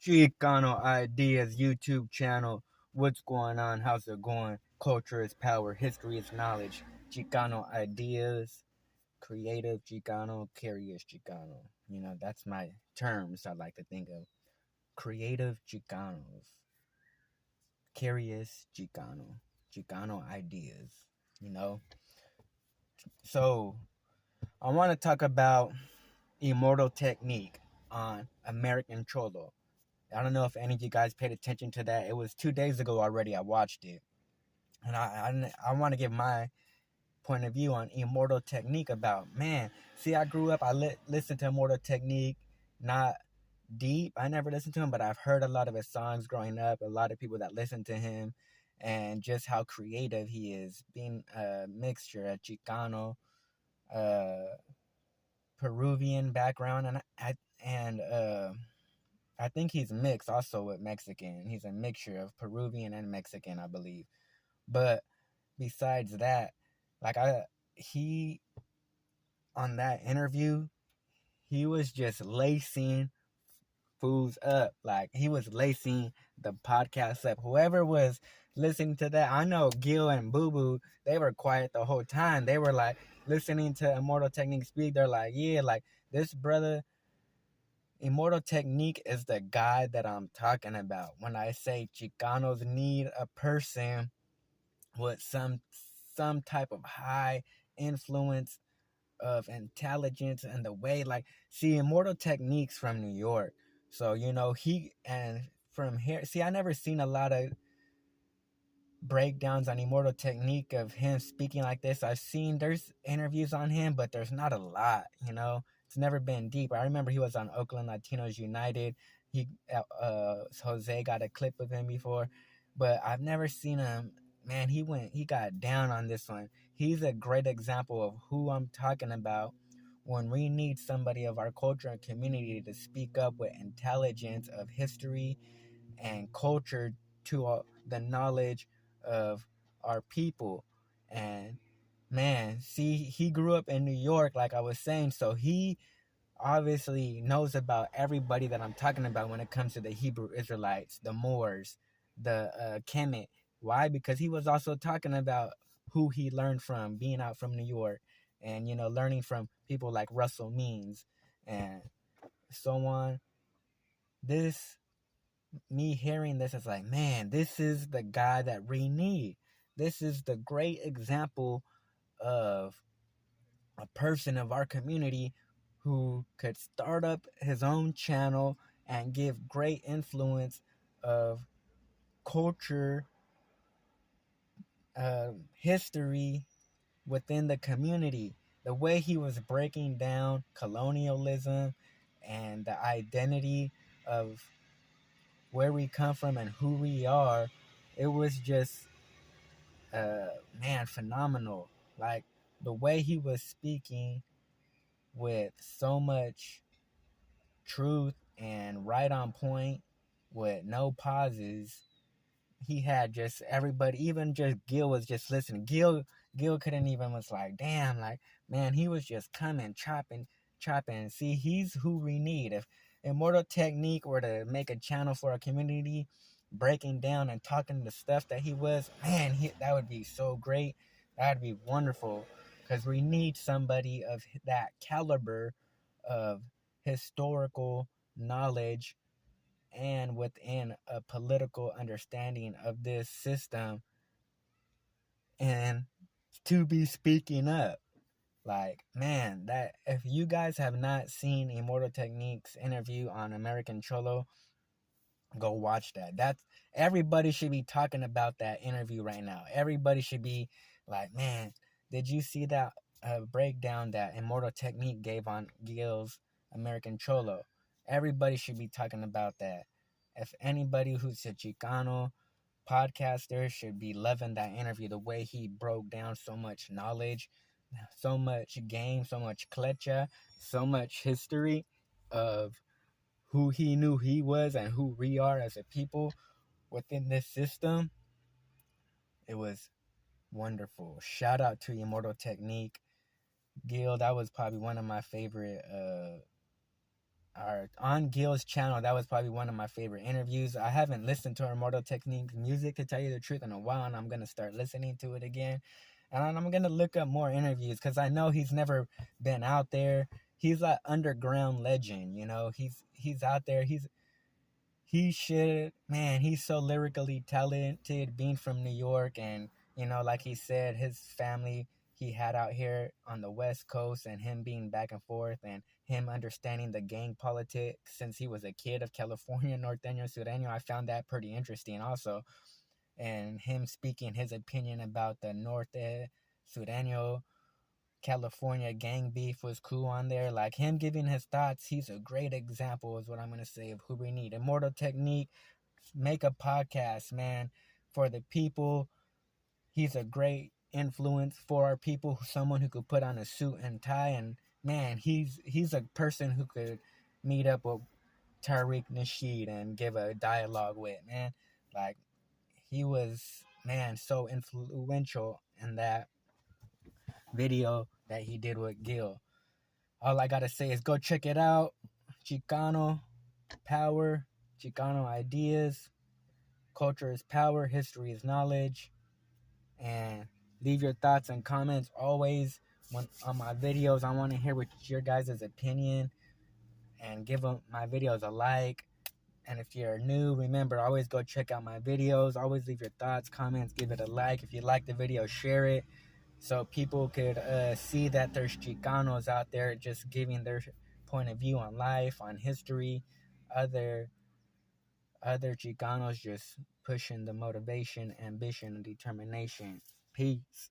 Chicano Ideas YouTube channel. What's going on? How's it going? Culture is power, history is knowledge. Chicano Ideas, creative Chicano, curious Chicano. That's my terms I like to think of. Creative Chicanos, curious Chicano, Chicano Ideas. You know? So, I want to talk about Immortal Technique on American Cholo. I don't know if any of you guys paid attention to that. It was 2 days ago already. I watched it, and I want to give my point of view on Immortal Technique. About man, see, I grew up. I listened to Immortal Technique, not deep. I never listened to him, but I've heard a lot of his songs growing up. A lot of people that listen to him, and just how creative he is, being a mixture, a Chicano, uh, Peruvian background, and I think he's mixed also with Mexican. He's a mixture of Peruvian and Mexican, I believe. But besides that, like he on that interview, he was just lacing fools up. Like he was lacing the podcast up. Whoever was listening to that, I know Gil and Boo Boo, they were quiet the whole time. They were like listening to Immortal Technique speak. They're like, yeah, like this brother Immortal Technique is the guy that I'm talking about when I say Chicanos need a person with some type of high influence of intelligence and the way, like, see, Immortal Techniques from New York. So, he, and from here, see, I never seen a lot of breakdowns on Immortal Technique of him speaking like this. I've seen there's interviews on him, but there's not a lot. It's never been deep. I remember he was on Oakland Latinos United. He Jose got a clip of him before, but I've never seen him. Man, he got down on this one. He's a great example of who I'm talking about when we need somebody of our culture and community to speak up with intelligence of history and culture to the knowledge of our people. And man, see, he grew up in New York, like I was saying, so he obviously knows about everybody that I'm talking about when it comes to the Hebrew Israelites, the Moors, the Kemet. Why? Because he was also talking about who he learned from being out from New York, and learning from people like Russell Means and so on. This Me hearing this is like, man, this is the guy that we need. This is the great example of a person of our community who could start up his own channel and give great influence of culture, history within the community. The way he was breaking down colonialism and the identity of where we come from and who we are, it was just man, phenomenal. Like the way he was speaking with so much truth and right on point with no pauses. He had just everybody, even just Gil was just listening. Gil couldn't even, was like, damn, like, man, he was just coming, chopping. See, he's who we need. If Immortal Technique were to make a channel for a community, breaking down and talking the stuff that he was, man, that would be so great. That would be wonderful, because we need somebody of that caliber of historical knowledge and within a political understanding of this system, and to be speaking up. Like, man, that if you guys have not seen Immortal Technique's interview on American Cholo, go watch that. That's Everybody should be talking about that interview right now. Everybody should be like, man, did you see that breakdown that Immortal Technique gave on Gil's American Cholo? Everybody should be talking about that. If anybody who's a Chicano podcaster should be loving that interview, the way he broke down so much knowledge, so much game, so much clecha, so much history of who he knew he was and who we are as a people within this system. It was wonderful. Shout out to Immortal Technique. Gil, that was probably one of my favorite or on Gil's channel, that was probably one of my favorite interviews. I haven't listened to Immortal Technique music, to tell you the truth, in a while, and I'm gonna start listening to it again. And I'm gonna look up more interviews because I know he's never been out there. He's an underground legend, you know. He's out there. He should, man, he's so lyrically talented, being from New York, and you know, like he said, his family he had out here on the West Coast, and him being back and forth, and him understanding the gang politics since he was a kid of California, Norteño, Sureño. I found that pretty interesting also, and him speaking his opinion about the Norte Sureño California gang beef was cool on there. Like him giving his thoughts, he's a great example, is what I'm gonna say, of who we need. Immortal Technique, make a podcast, man, for the people. He's a great influence for our people. Someone who could put on a suit and tie, and man, he's a person who could meet up with Tariq Nasheed and give a dialogue with, man. Like he was, man, so influential in that video that he did with Gil. All I gotta say is go check it out. Chicano power, Chicano ideas, culture is power, history is knowledge, and leave your thoughts and comments always on my videos. I want to hear what your guys' opinion, and give my videos a like. And if you're new, remember, always go check out my videos. Always leave your thoughts, comments, give it a like. If you like the video, share it, so people could see that there's Chicanos out there just giving their point of view on life, on history, other Chicanos just pushing the motivation, ambition, and determination. Peace.